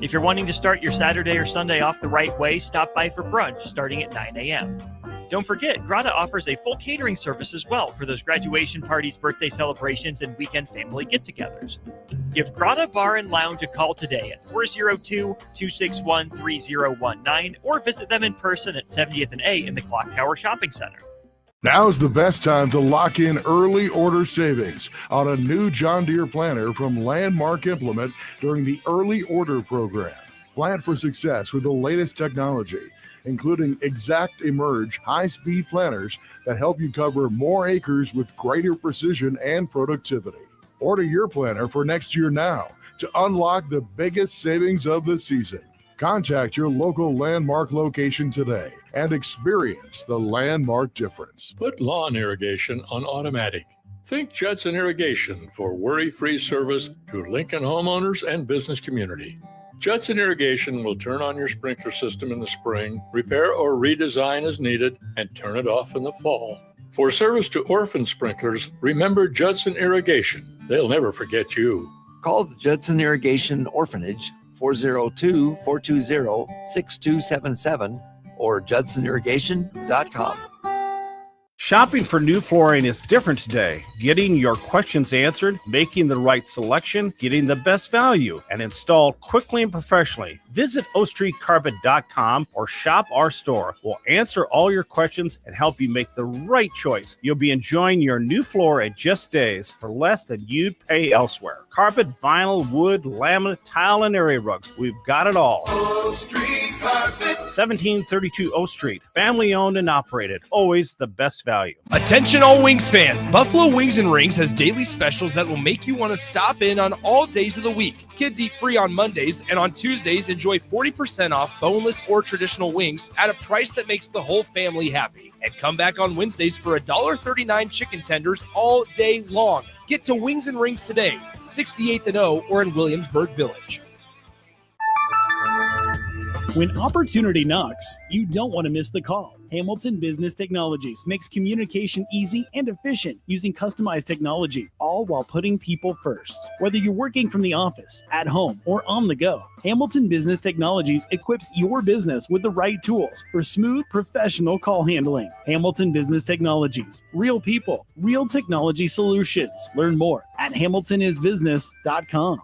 If you're wanting to start your Saturday or Sunday off the right way, stop by for brunch starting at 9 a.m. Don't forget, Grata offers a full catering service as well for those graduation parties, birthday celebrations, and weekend family get-togethers. Give Grata Bar and Lounge a call today at 402-261-3019 or visit them in person at 70th and A in the Clock Tower Shopping Center. Now's the best time to lock in early order savings on a new John Deere planter from Landmark Implement during the Early Order Program. Plan for success with the latest technology, including Exact Emerge high-speed planters that help you cover more acres with greater precision and productivity. Order your planter for next year now to unlock the biggest savings of the season. Contact your local Landmark location today and experience the Landmark difference. Put lawn irrigation on automatic. Think Judson Irrigation for worry-free service to Lincoln homeowners and business community. Judson Irrigation will turn on your sprinkler system in the spring, repair or redesign as needed, and turn it off in the fall. For service to orphan sprinklers, remember Judson Irrigation. They'll never forget you. Call the Judson Irrigation Orphanage 402-420-6277 or judsonirrigation.com. Shopping for new flooring is different today. Getting your questions answered, making the right selection, getting the best value, and installed quickly and professionally. Visit ostreetcarpet.com or shop our store. We'll answer all your questions and help you make the right choice. You'll be enjoying your new floor in just days for less than you'd pay elsewhere. Carpet, vinyl, wood, laminate, tile, and area rugs. We've got it all. O Street Carpet. 1732 O Street. Family owned and operated. Always the best value. Attention all Wings fans. Buffalo Wings and Rings has daily specials that will make you want to stop in on all days of the week. Kids eat free on Mondays, and on Tuesdays, enjoy 40% off boneless or traditional wings at a price that makes the whole family happy. And come back on Wednesdays for $1.39 chicken tenders all day long. Get to Wings and Rings today, 68th and O or in Williamsburg Village. When opportunity knocks, you don't want to miss the call. Hamilton Business Technologies makes communication easy and efficient using customized technology, all while putting people first. Whether you're working from the office, at home, or on the go, Hamilton Business Technologies equips your business with the right tools for smooth, professional call handling. Hamilton Business Technologies. Real people, real technology solutions. Learn more at hamiltonisbusiness.com.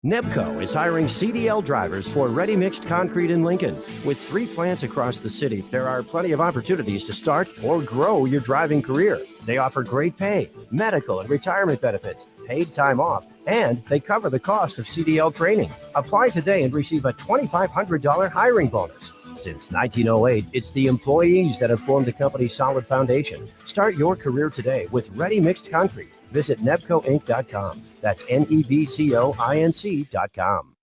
Nebco is hiring CDL drivers for ready-mixed concrete in Lincoln. With 3 plants across the city, there are plenty of opportunities to start or grow your driving career. They offer great pay, medical and retirement benefits, paid time off, and they cover the cost of CDL training. Apply today and receive a $2,500 hiring bonus. Since 1908, it's the employees that have formed the company's solid foundation. Start your career today with ready-mixed concrete. Visit nebcoinc.com. That's nebcoinc.com.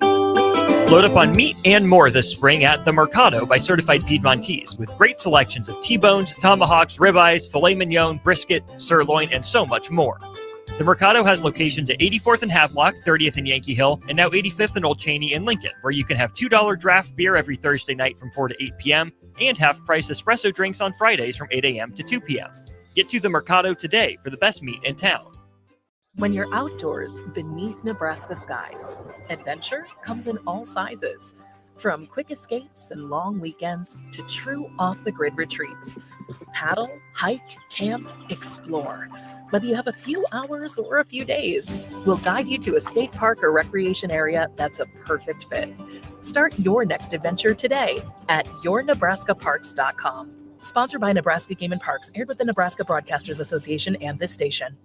Load up on meat and more this spring at The Mercado by Certified Piedmontese with great selections of T-bones, tomahawks, ribeyes, filet mignon, brisket, sirloin, and so much more. The Mercado has locations at 84th and Havelock, 30th and Yankee Hill, and now 85th and Old Cheney in Lincoln, where you can have $2 draft beer every Thursday night from 4 to 8 p.m. and half-price espresso drinks on Fridays from 8 a.m. to 2 p.m. Get to The Mercado today for the best meat in town. When you're outdoors beneath Nebraska skies, adventure comes in all sizes. From quick escapes and long weekends to true off-the-grid retreats. Paddle, hike, camp, explore. Whether you have a few hours or a few days, we'll guide you to a state park or recreation area that's a perfect fit. Start your next adventure today at yournebraskaparks.com. Sponsored by Nebraska Game and Parks, aired with the Nebraska Broadcasters Association and this station.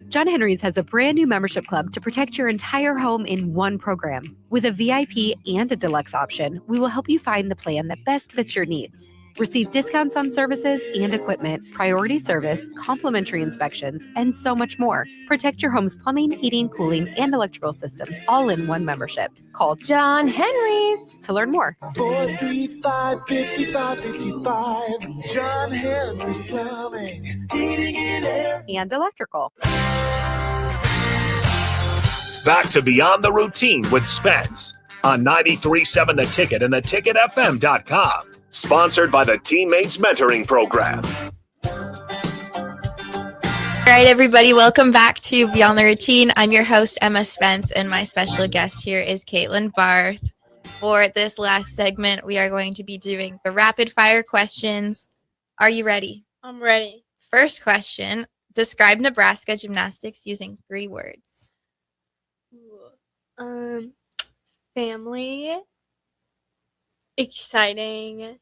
John Henry's has a brand new membership club to protect your entire home in one program. With a VIP and a deluxe option, we will help you find the plan that best fits your needs. Receive discounts on services and equipment, priority service, complimentary inspections, and so much more. Protect your home's plumbing, heating, cooling, and electrical systems all in one membership. Call John Henry's to learn more. 435-5555. John Henry's Plumbing, Heating and Air. And electrical. Back to Beyond the Routine with Spence on 93.7 The Ticket and theticketfm.com. Sponsored by the Teammates Mentoring Program. All right, everybody, welcome back to Beyond the Routine. I'm your host, Emma Spence, and my special guest here is Caitlin Barth. For this last segment, we are going to be doing the rapid fire questions. Are you ready? I'm ready. First question, describe Nebraska gymnastics using 3 words. Family, exciting,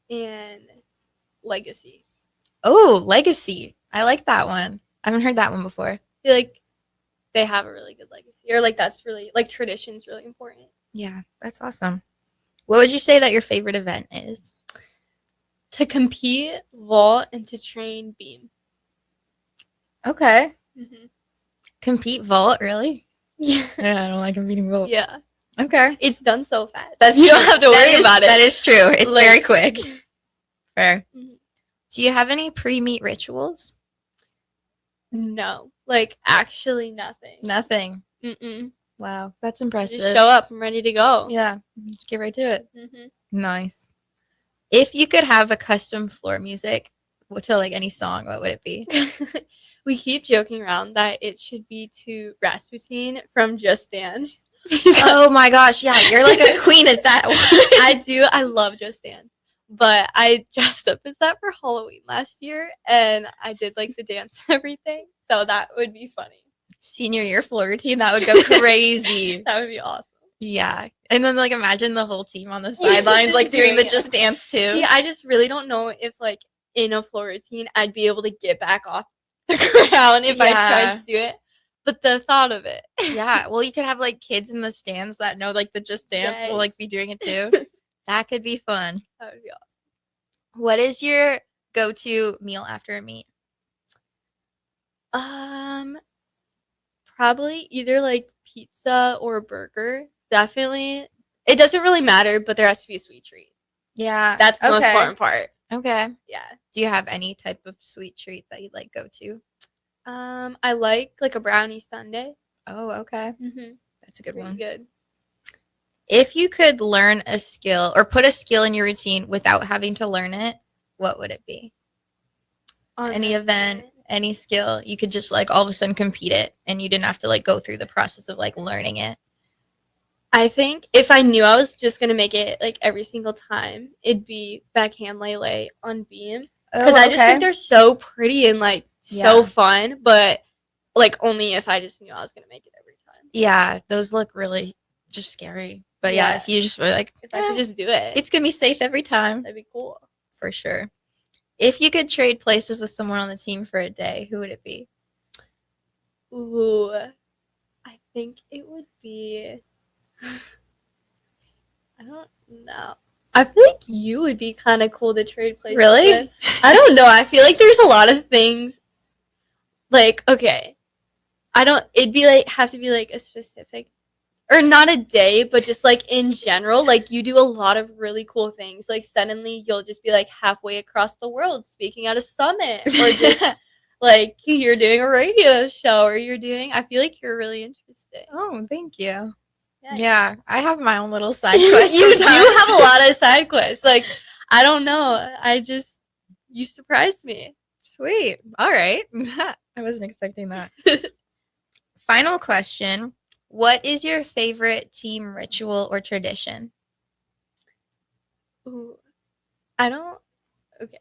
and legacy. Oh, legacy. I like that one. I haven't heard that one before. I feel like they have a really good legacy, or like that's really like tradition's really important. Yeah, that's awesome. What would you say that your favorite event is? To compete, vault, and to train beam. Okay. Mm-hmm. Compete vault, really? Yeah. Yeah, I don't like competing vault. Yeah. Okay. It's done so fast. That's you true. don't have to worry about it. That is true. It's Like- very quick. Fair. Mhm. Do you have any pre-meet rituals? No, like actually nothing. Nothing. Mm-mm. Wow, that's impressive. Just show up. I'm ready to go. Yeah, just get right to it. Mm-hmm. Nice. If you could have a custom floor music to like any song, what would it be? We keep joking around that it should be to Rasputin from Just Dance. Oh my gosh, yeah, you're like a queen at that one. I do. I love Just Dance. But I dressed up as that for Halloween last year, and I did like the dance and everything. So that would be funny. Senior year floor routine, that would go crazy. That would be awesome. Yeah. And then like imagine the whole team on the sidelines like doing the Just Dance too. See, I just really don't know if like in a floor routine I'd be able to get back off the ground if I tried to do it. But the thought of it. Yeah. Well, you could have like kids in the stands that know like the Just Dance will like be doing it too. That could be fun. That would be awesome. What is your go-to meal after a meet? Probably either like pizza or burger. Definitely. It doesn't really matter, but there has to be a sweet treat. Yeah. That's the most important part. Okay. Yeah. Do you have any type of sweet treat that you'd like go to? I like a brownie sundae. Oh, okay. Mm-hmm. That's a good Pretty one. good. If you could learn a skill or put a skill in your routine without having to learn it, what would it be? Any event, any skill, you could just like all of a sudden compete it and you didn't have to like go through the process of like learning it. I think if I knew I was just going to make it like every single time, it'd be backhand lay on beam. Because I just think they're so pretty and like so fun, but like only if I just knew I was going to make it every time. Yeah, those look really just scary. But yeah, if you just were like, if I could just do it, it's going to be safe every time. That'd be cool. For sure. If you could trade places with someone on the team for a day, who would it be? Ooh, I think it would be. I don't know. I feel like you would be kind of cool to trade places Really? with. I don't know. I feel like there's a lot of things. Like, okay, it'd be like have to be like a specific, or not a day, but just like in general, like you do a lot of really cool things. Like suddenly you'll just be like halfway across the world speaking at a summit, or just like you're doing a radio show, or I feel like you're really interesting. Oh, thank you. Yeah, I have my own little side You quest. do sometimes. have a lot of side quests. Like, I don't know. You surprised me. Sweet. All right. I wasn't expecting that. Final question. What is your favorite team ritual or tradition? Ooh, okay.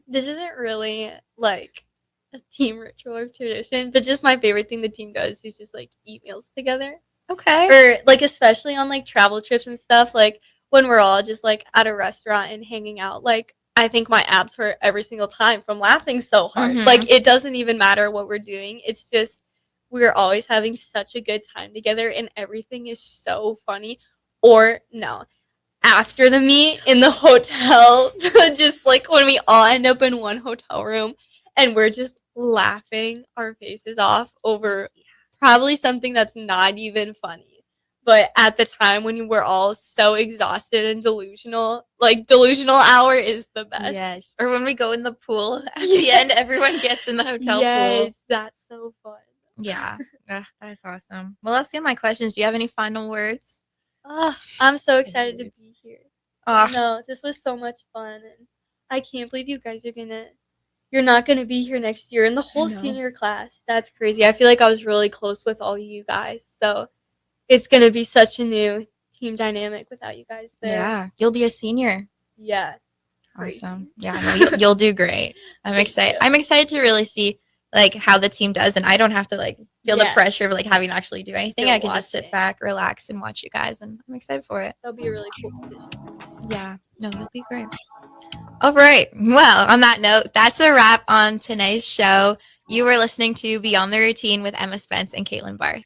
This isn't really like a team ritual or tradition, but just my favorite thing the team does is just like eat meals together. Okay. Or like especially on like travel trips and stuff, like when we're all just like at a restaurant and hanging out, like I think my abs hurt every single time from laughing so hard. Mhm. Like it doesn't even matter what we're doing. It's just we're always having such a good time together and everything is so funny. Or no, after the meet in the hotel, just like when we all end up in one hotel room and we're just laughing our faces off over probably something that's not even funny. But at the time when we're all so exhausted and delusional, like delusional hour is the best. Yes. Or when we go in the pool at the end, everyone gets in the hotel pool. Yes, that's so fun. Yeah. That's awesome. Well, that's the end of my questions. Do you have any final words? I'm so excited to be here. Ah. No, this was so much fun, and I can't believe you guys are gonna you're not going to be here next year. And the whole senior class, that's crazy. I feel like I was really close with all of you guys. So it's going to be such a new team dynamic without you guys there. Yeah, you'll be a senior. Yeah. Awesome. Yeah, no, you'll do great. I'm excited. I'm excited to really see like how the team does, and I don't have to like feel the pressure of like having to actually do anything. I can just sit back, relax, and watch you guys, and I'm excited for it. That'll be a really cool position. Yeah, no, that'll be great. All right. Well, on that note, that's a wrap on today's show. You were listening to Beyond the Routine with Emma Spence and Caitlin Barth.